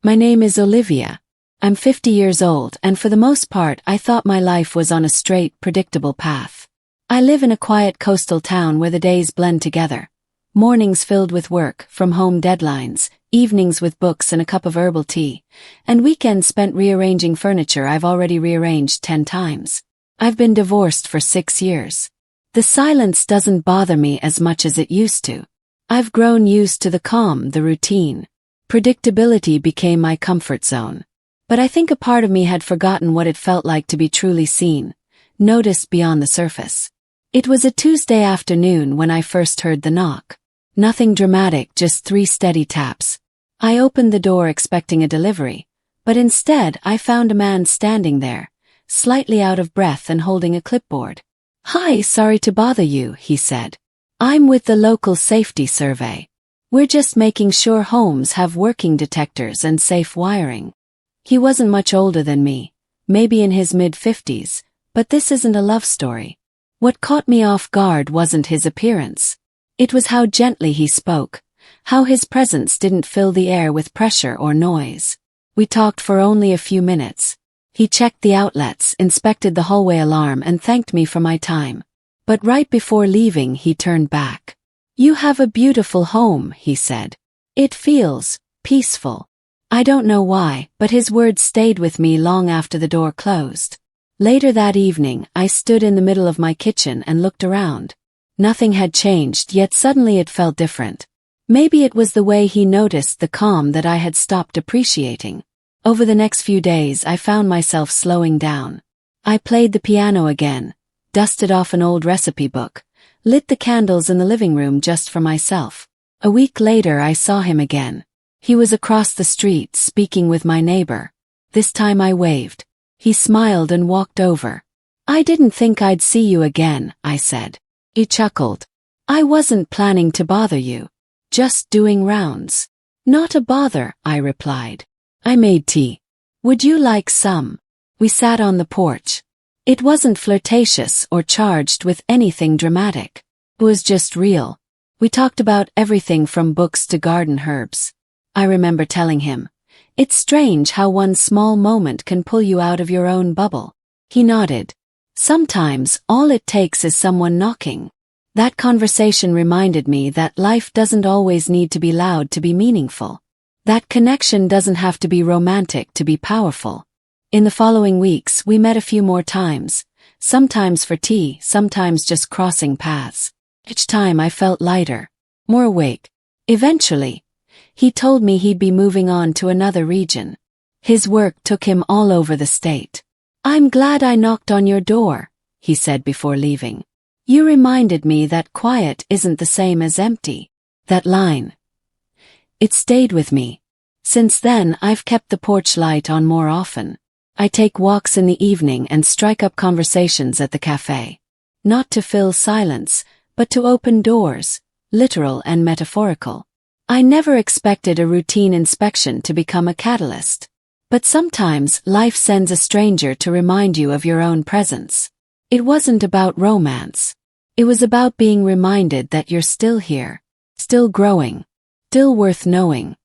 My name is Olivia. I'm 50 years old, and for the most part I thought my life was on a straight, predictable path. I live in a quiet coastal town where the days blend together. Mornings filled with work, from home deadlines, evenings with books and a cup of herbal tea, and weekends spent rearranging furniture I've already rearranged 10 times. I've been divorced for 6 years. The silence doesn't bother me as much as it used to. I've grown used to the calm, the routine. Predictability became my comfort zone. But I think a part of me had forgotten what it felt like to be truly seen, noticed beyond the surface. It was a Tuesday afternoon when I first heard the knock. Nothing dramatic, just 3 steady taps. I opened the door expecting a delivery, but instead I found a man standing there, slightly out of breath and holding a clipboard. "Hi, sorry to bother you," he said. "I'm with the local safety survey. We're just making sure homes have working detectors and safe wiring." He wasn't much older than me, maybe in his mid-50s, but this isn't a love story. What caught me off guard wasn't his appearance. It was how gently he spoke, how his presence didn't fill the air with pressure or noise. We talked for only a few minutes. He checked the outlets, inspected the hallway alarm, and thanked me for my time. But right before leaving, he turned back. "You have a beautiful home," he said. "It feels peaceful." I don't know why, but his words stayed with me long after the door closed. Later that evening, I stood in the middle of my kitchen and looked around. Nothing had changed, yet suddenly it felt different. Maybe it was the way he noticed the calm that I had stopped appreciating. Over the next few days, I found myself slowing down. I played the piano again, dusted off an old recipe book, lit the candles in the living room just for myself. A week later, I saw him again. He was across the street, speaking with my neighbor. This time I waved. He smiled and walked over. "I didn't think I'd see you again," I said. He chuckled. "I wasn't planning to bother you. Just doing rounds." "Not a bother," I replied. "I made tea. Would you like some?" We sat on the porch. It wasn't flirtatious or charged with anything dramatic. It was just real. We talked about everything from books to garden herbs. I remember telling him, "It's strange how one small moment can pull you out of your own bubble." He nodded. "Sometimes all it takes is someone knocking." That conversation reminded me that life doesn't always need to be loud to be meaningful. That connection doesn't have to be romantic to be powerful. In the following weeks, we met a few more times, sometimes for tea, sometimes just crossing paths. Each time I felt lighter, more awake. Eventually, he told me he'd be moving on to another region. His work took him all over the state. "I'm glad I knocked on your door," he said before leaving. "You reminded me that quiet isn't the same as empty." That line. It stayed with me. Since then, I've kept the porch light on more often. I take walks in the evening and strike up conversations at the cafe. Not to fill silence, but to open doors, literal and metaphorical. I never expected a routine inspection to become a catalyst. But sometimes life sends a stranger to remind you of your own presence. It wasn't about romance. It was about being reminded that you're still here, still growing, still worth knowing.